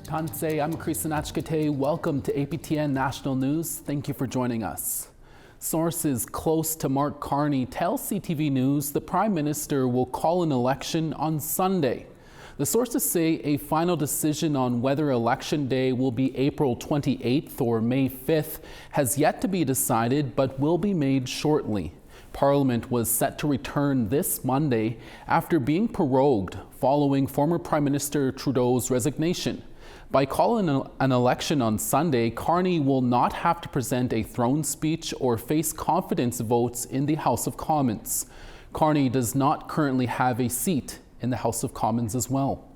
Kansei, I'm Kristen Achkate. Welcome to APTN National News. Thank you for joining us. Sources close to Mark Carney tell CTV News the Prime Minister will call an election on Sunday. The sources say a final decision on whether Election Day will be April 28th or May 5th has yet to be decided, but will be made shortly. Parliament was set to return this Monday after being prorogued following former Prime Minister Trudeau's resignation. By calling an election on Sunday, Carney will not have to present a throne speech or face confidence votes in the House of Commons. Carney does not currently have a seat in the House of Commons as well.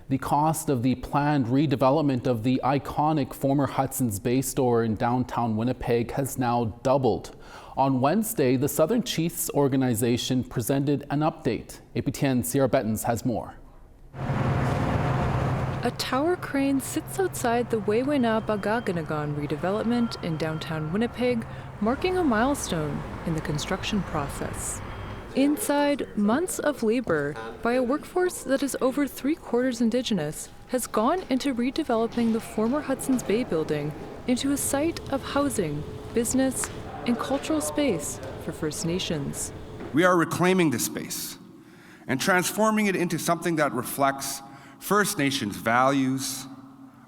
The cost of the planned redevelopment of the iconic former Hudson's Bay store in downtown Winnipeg has now doubled. On Wednesday, the Southern Chiefs organization presented an update. APTN Sierra Bettens has more. A tower crane sits outside the Wewena Bagaganagan redevelopment in downtown Winnipeg, marking a milestone in the construction process. Inside, months of labor by a workforce that is over 3/4 Indigenous has gone into redeveloping the former Hudson's Bay building into a site of housing, business, and cultural space for First Nations. We are reclaiming this space and transforming it into something that reflects First Nations values,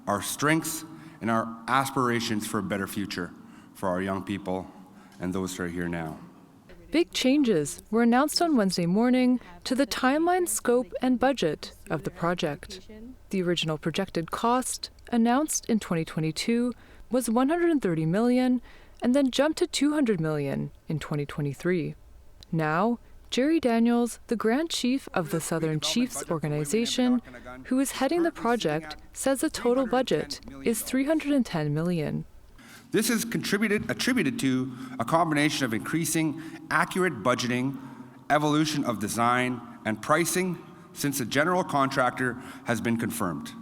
our strengths, and our aspirations for a better future for our young people and those who are here now. Big changes were announced on Wednesday morning to the timeline, scope, and budget of the project. The original projected cost, announced in 2022, was $130 million and then jumped to $200 million in 2023. Now, Jerry Daniels, the Grand Chief of the Southern Chiefs organization, who is heading the project, says the total budget is $310 million. This is attributed to a combination of increasing accurate budgeting, evolution of design, and pricing since the general contractor has been confirmed.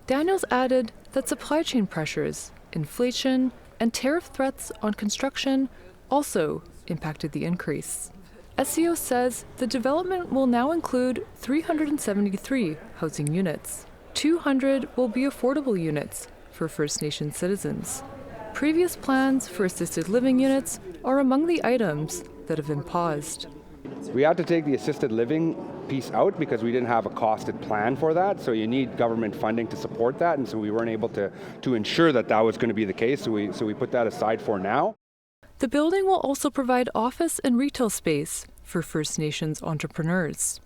Daniels added that supply chain pressures, inflation, and tariff threats on construction also impacted the increase. SCO says the development will now include 373 housing units. 200 will be affordable units for First Nation citizens. Previous plans for assisted living units are among the items that have been paused. We had to take the assisted living piece out because we didn't have a costed plan for that, so you need government funding to support that, and so we weren't able to ensure that that was going to be the case, so we put that aside for now. The building will also provide office and retail space for First Nations entrepreneurs.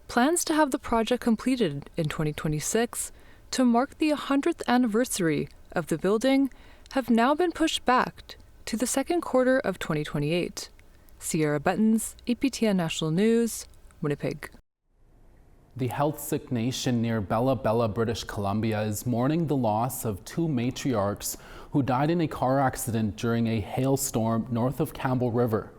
Plans to have the project completed in 2026 to mark the 100th anniversary of the building have now been pushed back to the second quarter of 2028. Sierra Bettens, APTN National News, Winnipeg. The Heiltsuk Nation near Bella Bella, British Columbia is mourning the loss of two matriarchs who died in a car accident during a hailstorm north of Campbell River.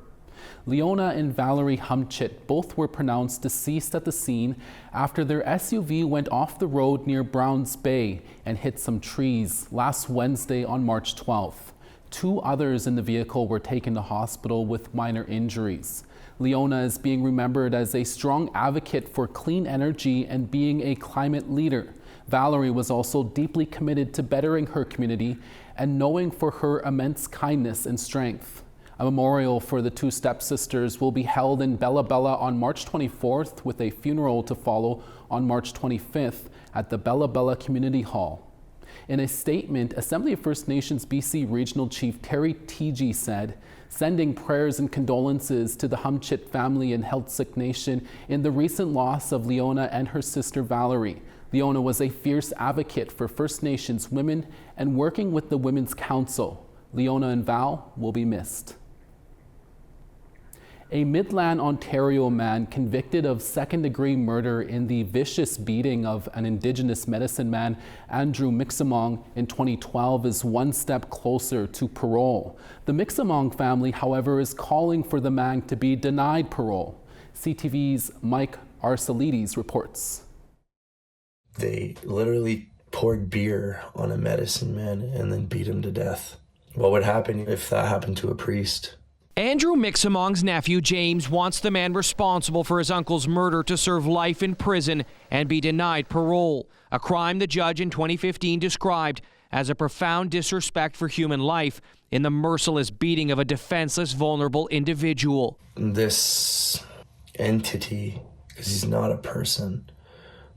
Leona and Valerie Humchit both were pronounced deceased at the scene after their SUV went off the road near Browns Bay and hit some trees last Wednesday on March 12th. Two others in the vehicle were taken to hospital with minor injuries. Leona is being remembered as a strong advocate for clean energy and being a climate leader. Valerie was also deeply committed to bettering her community and known for her immense kindness and strength. A memorial for the two stepsisters will be held in Bella Bella on March 24th with a funeral to follow on March 25th at the Bella Bella Community Hall. In a statement, Assembly of First Nations BC Regional Chief Terry Teegee said, sending prayers and condolences to the Humchit family and Heiltsuk Nation in the recent loss of Leona and her sister Valerie. Leona was a fierce advocate for First Nations women and working with the Women's Council. Leona and Val will be missed. A Midland, Ontario man convicted of second-degree murder in the vicious beating of an Indigenous medicine man, Andrew Mixamong, in 2012 is one step closer to parole. The Mixamong family, however, is calling for the man to be denied parole. CTV's Mike Arcelides reports. They literally poured beer on a medicine man and then beat him to death. What would happen if that happened to a priest? Andrew Mixamong's nephew, James, wants the man responsible for his uncle's murder to serve life in prison and be denied parole, a crime the judge in 2015 described as a profound disrespect for human life in the merciless beating of a defenseless, vulnerable individual. This entity, because he's not a person,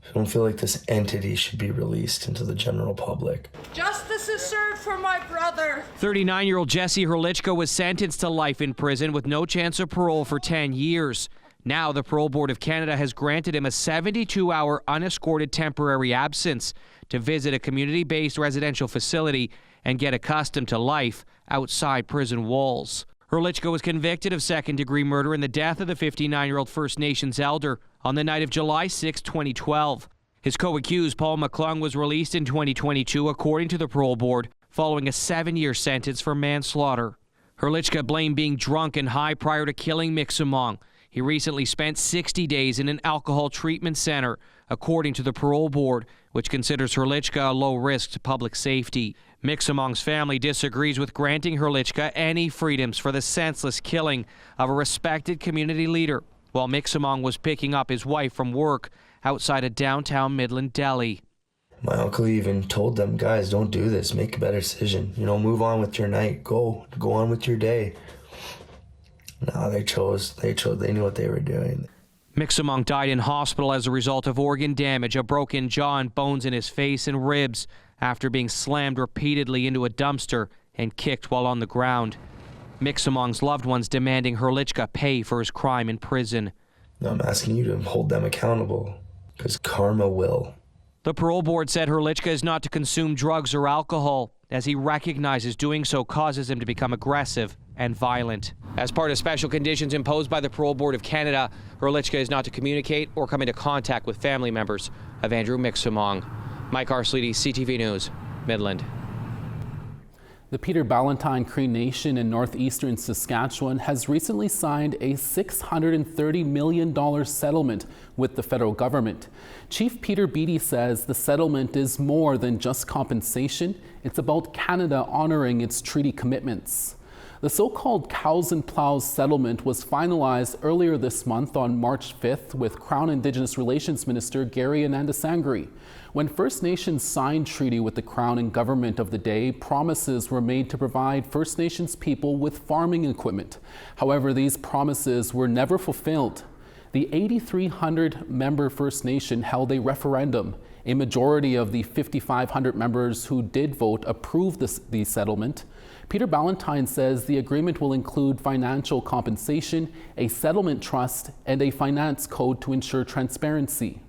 I don't feel like this entity should be released into the general public. Justice is served for my brother. 39-year-old Jesse Herlichka was sentenced to life in prison with no chance of parole for 10 years. Now the Parole Board of Canada has granted him a 72-hour unescorted temporary absence to visit a community-based residential facility and get accustomed to life outside prison walls. Herlichka was convicted of second-degree murder in the death of the 59-year-old First Nations elder on the night of July 6, 2012. His co-accused, Paul McClung, was released in 2022, according to the Parole Board, following a 7-year sentence for manslaughter. Herlichka blamed being drunk and high prior to killing Mixamong. He recently spent 60 days in an alcohol treatment center, according to the Parole Board, which considers Herlichka a low risk to public safety. Mixamong's family disagrees with granting Herlichka any freedoms for the senseless killing of a respected community leader while Mixamong was picking up his wife from work outside a downtown Midland deli. My uncle even told them, guys, don't do this. Make a better decision. Move on with your night. Go on with your day. No, they knew what they were doing. Mixamong died in hospital as a result of organ damage, a broken jaw and bones in his face and ribs after being slammed repeatedly into a dumpster and kicked while on the ground. Mixamong's loved ones demanding Herlichka pay for his crime in prison. No, I'm asking you to hold them accountable, because karma will. The Parole Board said Herlichka is not to consume drugs or alcohol, as he recognizes doing so causes him to become aggressive and violent. As part of special conditions imposed by the Parole Board of Canada, Herlichka is not to communicate or come into contact with family members of Andrew Mixamong. Mike Arsledy, CTV News, Midland. The Peter Ballantyne Cree Nation in northeastern Saskatchewan has recently signed a $630 million settlement with the federal government. Chief Peter Beattie says the settlement is more than just compensation. It's about Canada honoring its treaty commitments. The so-called Cows and Plows settlement was finalized earlier this month on March 5th with Crown Indigenous Relations Minister Gary Anandasangri. When First Nations signed treaty with the Crown and government of the day, promises were made to provide First Nations people with farming equipment. However, these promises were never fulfilled. The 8,300-member First Nation held a referendum. A majority of the 5,500 members who did vote approved the settlement. Peter Ballantyne says the agreement will include financial compensation, a settlement trust, and a finance code to ensure transparency.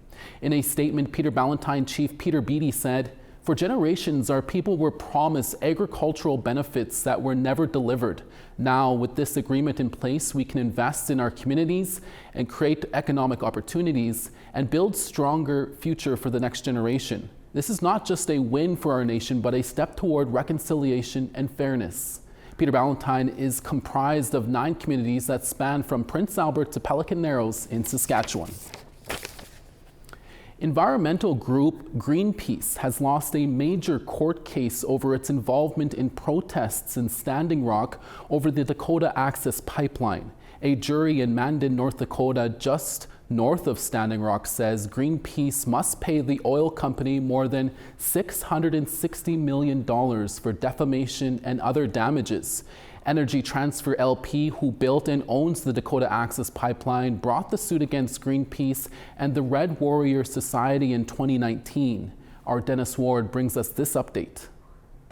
In a statement, Peter Ballantyne Chief Peter Beattie said, "For generations, our people were promised agricultural benefits that were never delivered. Now, with this agreement in place, we can invest in our communities and create economic opportunities and build stronger future for the next generation. This is not just a win for our nation, but a step toward reconciliation and fairness." Peter Ballantyne is comprised of 9 communities that span from Prince Albert to Pelican Narrows in Saskatchewan. Environmental group Greenpeace has lost a major court case over its involvement in protests in Standing Rock over the Dakota Access Pipeline. A jury in Mandan, North Dakota, just north of Standing Rock, says Greenpeace must pay the oil company more than $660 million for defamation and other damages. Energy Transfer LP, who built and owns the Dakota Access Pipeline, brought the suit against Greenpeace and the Red Warrior Society in 2019. Our Dennis Ward brings us this update.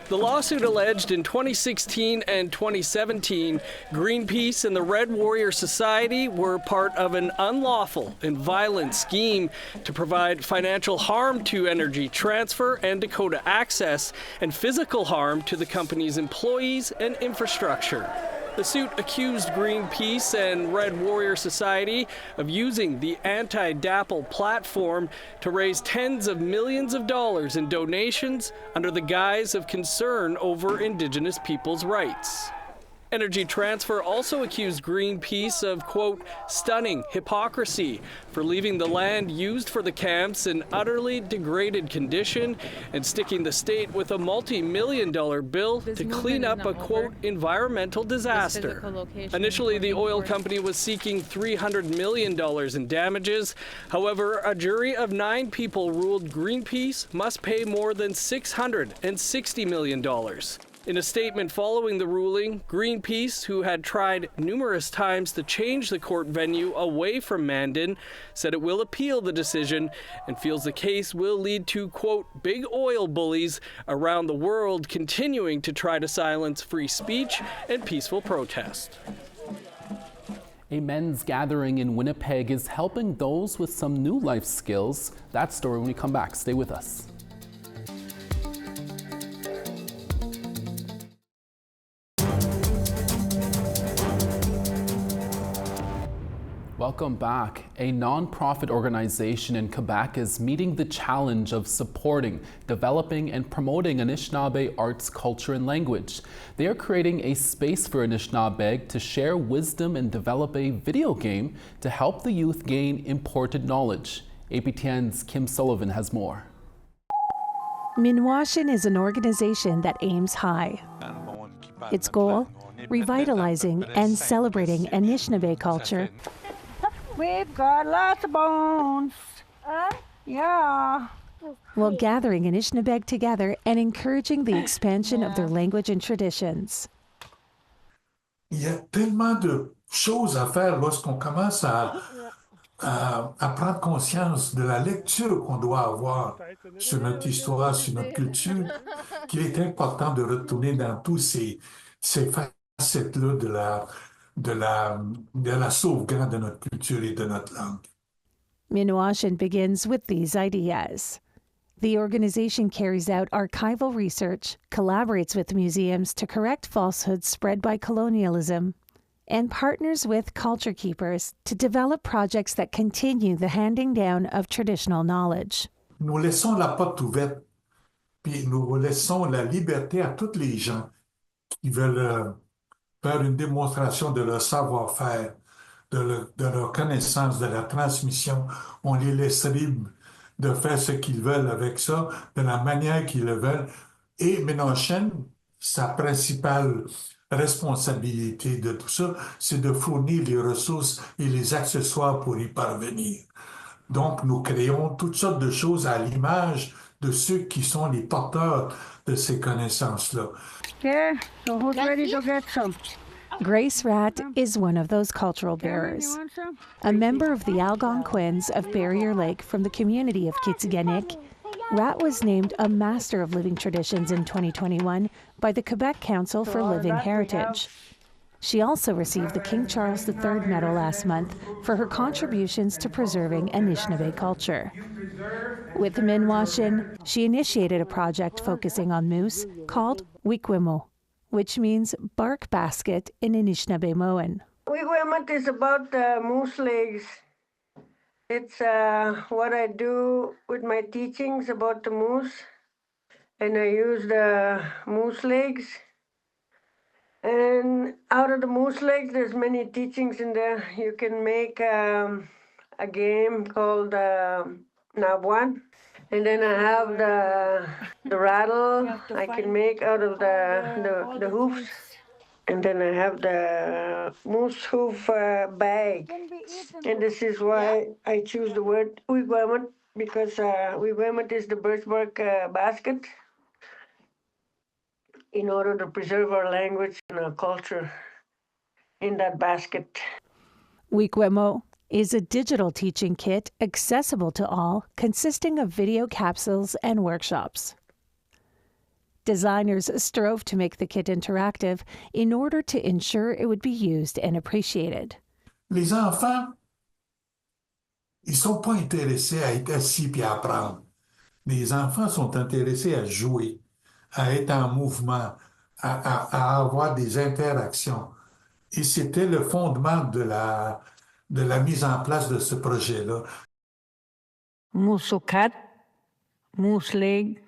The lawsuit alleged in 2016 and 2017, Greenpeace and the Red Warrior Society were part of an unlawful and violent scheme to provide financial harm to Energy Transfer and Dakota Access and physical harm to the company's employees and infrastructure. The suit accused Greenpeace and Red Warrior Society of using the anti-DAPL platform to raise tens of millions of dollars in donations under the guise of concern over Indigenous peoples' rights. Energy Transfer also accused Greenpeace of, quote, stunning hypocrisy for leaving the land used for the camps in utterly degraded condition and sticking the state with a multi-million-dollar bill to clean up a, quote, environmental disaster. Initially, the oil company was seeking $300 million in damages. However, a jury of 9 people ruled Greenpeace must pay more than $660 million. In a statement following the ruling, Greenpeace, who had tried numerous times to change the court venue away from Mandan, said it will appeal the decision and feels the case will lead to, quote, big oil bullies around the world continuing to try to silence free speech and peaceful protest. A men's gathering in Winnipeg is helping those with some new life skills. That story when we come back. Stay with us. Welcome back. A non-profit organization in Quebec is meeting the challenge of supporting, developing, and promoting Anishinaabe arts, culture, and language. They are creating a space for Anishinaabe to share wisdom and develop a video game to help the youth gain important knowledge. APTN's Kim Sullivan has more. Minwashin is an organization that aims high. Its goal, revitalizing and celebrating Anishinaabe culture. We've got lots of bones. Yeah. While gathering Anishinaabe together and encouraging the expansion of their language and traditions. Il y a tellement de choses à faire lorsqu'on commence à prendre conscience de la lecture qu'on doit avoir sur notre histoire, sur notre culture, qu'il est important de retourner dans tous ces facettes-là de la sauvegarde de notre culture et de notre langue. Minwashin begins with these ideas. The organization carries out archival research, collaborates with museums to correct falsehoods spread by colonialism, and partners with culture keepers to develop projects that continue the handing down of traditional knowledge. Nous laissons la porte ouverte, puis nous laissons la liberté à tous les gens qui veulent faire une démonstration de leur savoir-faire, de leur connaissance, de la transmission. On les laisse libres de faire ce qu'ils veulent avec ça, de la manière qu'ils le veulent. Et Minwashin, sa principale responsabilité de tout ça, c'est de fournir les ressources et les accessoires pour y parvenir. Donc, nous créons toutes sortes de choses à l'image de ceux qui sont les porteurs de ces connaissances-là. Yeah, so who's ready to get some? Grace Rat is one of those cultural bearers. A member of the Algonquins of Barrier Lake from the community of Kitsiganik, Rat was named a Master of Living Traditions in 2021 by the Quebec Council for Living Heritage. She also received the King Charles III Medal last month for her contributions to preserving Anishinaabe culture. With Minwashin, she initiated a project focusing on moose called Wikwimo, which means bark basket in Anishinaabe-Moan. Wigwamut is about moose legs. It's what I do with my teachings about the moose. And I use the moose legs. And out of the moose legs, there's many teachings in there. You can make a game called Nabuan. And then I have the rattle I can make out of the hoofs. And then I have the moose hoof bag. And this is why I choose the word Wigwamut, because Wigwamut is the birchbark basket in order to preserve our language and our culture in that basket. Wikwemo is a digital teaching kit accessible to all, consisting of video capsules and workshops. Designers strove to make the kit interactive in order to ensure it would be used and appreciated. Les enfants, ils sont pas intéressés à être assis puis à apprendre. Les enfants sont intéressés à jouer, à être en mouvement, à avoir des interactions. Et c'était le fondement de la mise en place de ce projet-là. Musukat, moose leg,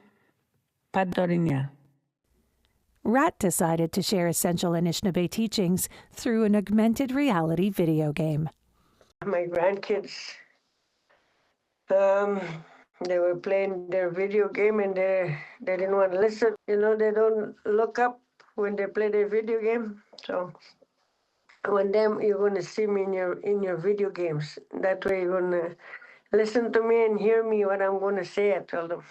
Padorinia. Rat decided to share essential Anishinaabe teachings through an augmented reality video game. My grandkids, they were playing their video game and they didn't want to listen. You know, they don't look up when they play their video game. So one day you're going to see me in your video games. That way you're going to listen to me and hear me what I'm going to say, I told them.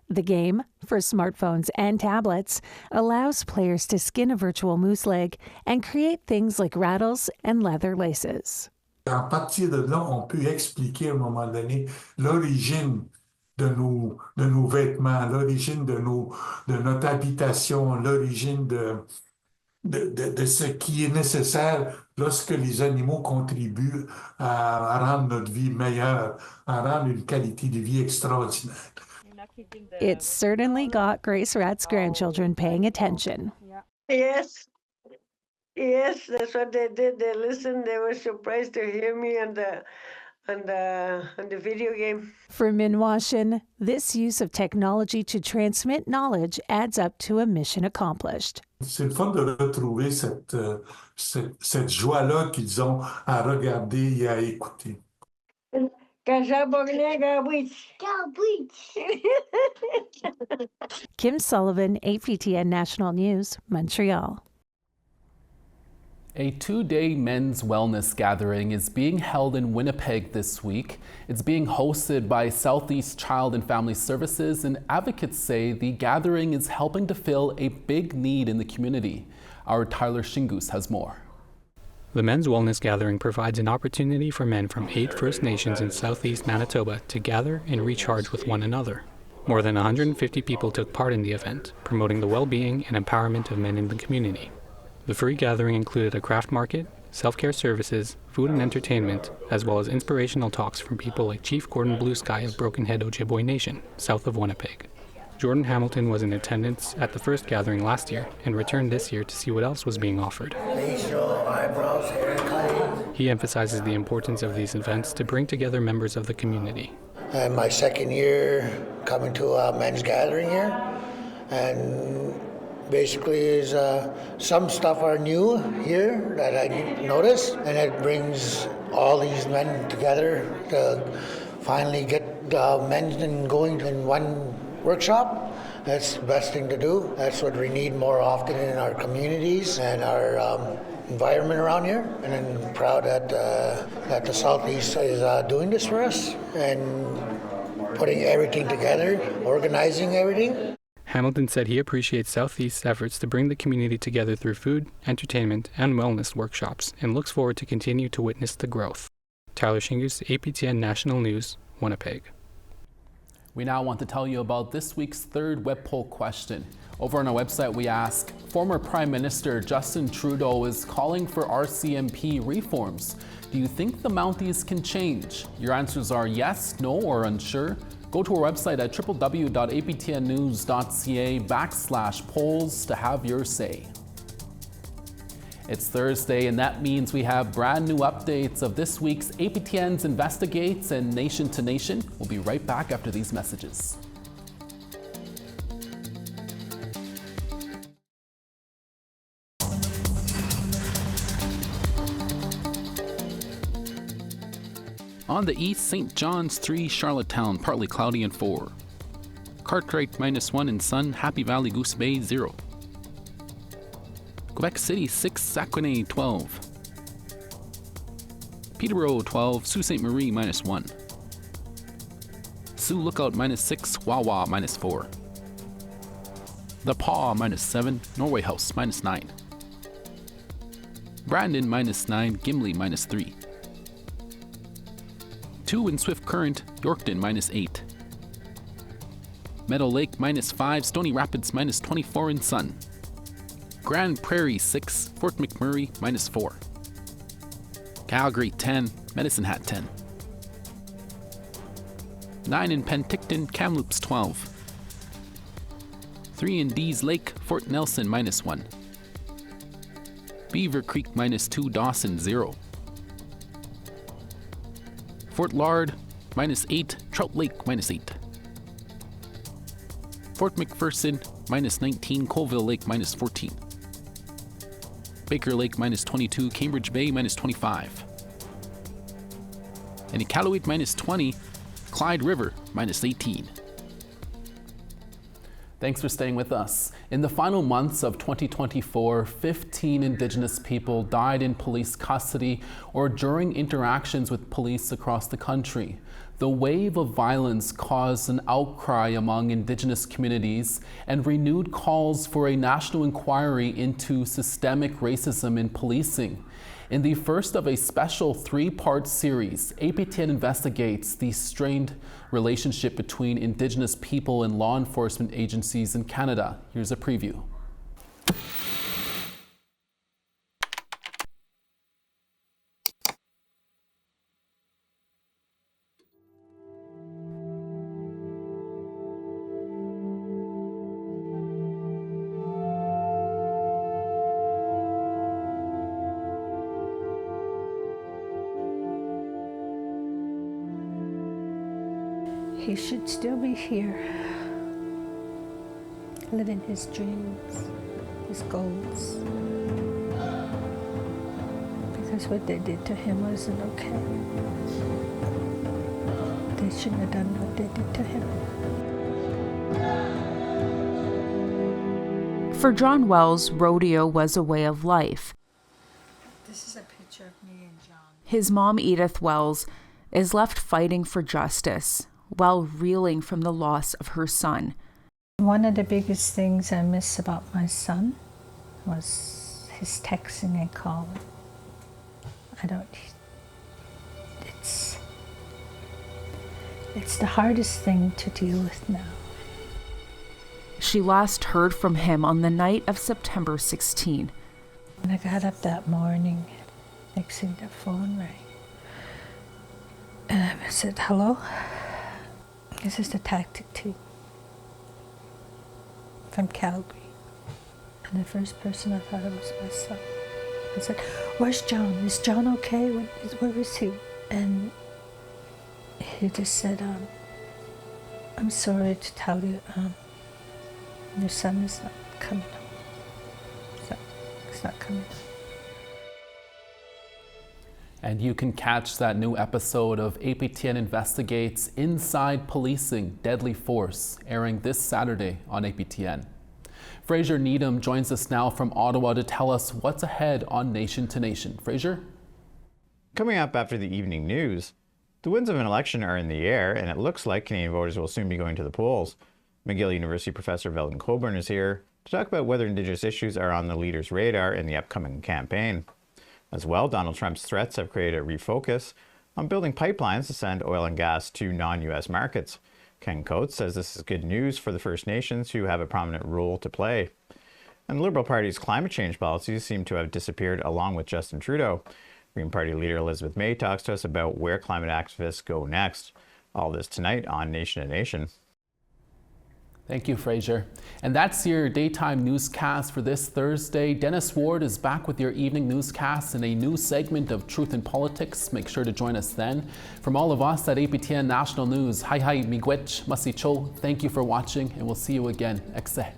The game, for smartphones and tablets, allows players to skin a virtual moose leg and create things like rattles and leather laces. À partir de là, on peut expliquer à un moment donné l'origine de nos vêtements, l'origine de notre habitation, l'origine de ce qui est nécessaire lorsque les animaux contribuent à rendre notre vie meilleure, à rendre une qualité de vie extraordinaire. It certainly got Grace Rat's grandchildren paying attention. Yes. Yes, that's what they did. They listened. They were surprised to hear me on the video game. For Minwashin, this use of technology to transmit knowledge adds up to a mission accomplished. C'est le fun de retrouver cette joie-là qu'ils ont à regarder et à écouter. Kim Sullivan, APTN National News, Montreal. A two-day men's wellness gathering is being held in Winnipeg this week. It's being hosted by Southeast Child and Family Services, and advocates say the gathering is helping to fill a big need in the community. Our Tyler Shingus has more. The Men's Wellness Gathering provides an opportunity for men from 8 First Nations in southeast Manitoba to gather and recharge with one another. More than 150 people took part in the event, promoting the well-being and empowerment of men in the community. The free gathering included a craft market, self-care services, food and entertainment, as well as inspirational talks from people like Chief Gordon Blue Sky of Broken Head Ojibwe Nation, south of Winnipeg. Jordan Hamilton was in attendance at the first gathering last year and returned this year to see what else was being offered. Facial, eyebrows, hair cutting. He emphasizes the importance of these events to bring together members of the community. My second year coming to a men's gathering here, and basically is some stuff are new here that I noticed, and it brings all these men together to finally get men going in one workshop. That's the best thing to do. That's what we need more often in our communities and our environment around here. And I'm proud that the Southeast is doing this for us and putting everything together, organizing everything. Hamilton said he appreciates Southeast's efforts to bring the community together through food, entertainment, and wellness workshops, and looks forward to continue to witness the growth. Tyler Shingus, APTN National News, Winnipeg. We now want to tell you about this week's third web poll question. Over on our website, we ask, former Prime Minister Justin Trudeau is calling for RCMP reforms. Do you think the Mounties can change? Your answers are yes, no, or unsure. Go to our website at www.aptnnews.ca/polls to have your say. It's Thursday, and that means we have brand new updates of this week's APTN's Investigates and Nation to Nation. We'll be right back after these messages. On the east, St. John's 3, Charlottetown, partly cloudy and 4. Cartwright -1 and sun, Happy Valley, Goose Bay 0. Quebec City 6, Saguenay 12. Peterborough 12, Sault Ste. Marie -1. Sioux Lookout -6, Wawa -4. The Paw -7, Norway House -9. Brandon -9, Gimli -3. 2 in Swift Current, Yorkton -8. Meadow Lake -5, Stony Rapids -24 in sun. Grand Prairie 6, Fort McMurray -4. Calgary 10, Medicine Hat 10. 9 in Penticton, Kamloops 12. 3 in Dees Lake, Fort Nelson -1. Beaver Creek -2, Dawson 0. Fort Lard -8, Trout Lake -8. Fort McPherson, minus 19. Colville Lake, minus 14. Baker Lake, minus 22. Cambridge Bay, minus 25. And Iqaluit, minus 20. Clyde River, minus 18. Thanks for staying with us. In the final months of 2024, 15 Indigenous people died in police custody or during interactions with police across the country. The wave of violence caused an outcry among Indigenous communities and renewed calls for a national inquiry into systemic racism in policing. In the first of a special 3-part series, APTN investigates the strained relationship between Indigenous people and law enforcement agencies in Canada. Here's a preview. He should still be here, living his dreams, his goals. Because what they did to him wasn't okay. They shouldn't have done what they did to him. For John Wells, rodeo was a way of life. This is a picture of me and John. His mom, Edith Wells, is left fighting for justice while reeling from the loss of her son. One of the biggest things I miss about my son was his texting and calling. It's the hardest thing to deal with now. She last heard from him on the night of September 16. When I got up that morning, next thing the phone rang. And I said, hello? This is the tactic team from Calgary. And the first person I thought it was my son. I said, where's John? Is John okay? Where is he? And he just said, I'm sorry to tell you, your son is not coming home. So, he's not coming home. And you can catch that new episode of APTN Investigates Inside Policing Deadly Force, airing this Saturday on APTN. Fraser Needham joins us now from Ottawa to tell us what's ahead on Nation to Nation. Fraser? Coming up after the evening news, the winds of an election are in the air, and it looks like Canadian voters will soon be going to the polls. McGill University professor Veldon Coburn is here to talk about whether Indigenous issues are on the leader's radar in the upcoming campaign. As well, Donald Trump's threats have created a refocus on building pipelines to send oil and gas to non-U.S. markets. Ken Coates says this is good news for the First Nations, who have a prominent role to play. And the Liberal Party's climate change policies seem to have disappeared along with Justin Trudeau. Green Party leader Elizabeth May talks to us about where climate activists go next. All this tonight on Nation to Nation. Thank you, Fraser. And that's your daytime newscast for this Thursday. Dennis Ward is back with your evening newscast in a new segment of Truth in Politics. Make sure to join us then. From all of us at APTN National News, hi miigwech masicho. Thank you for watching, and we'll see you again. Ekse.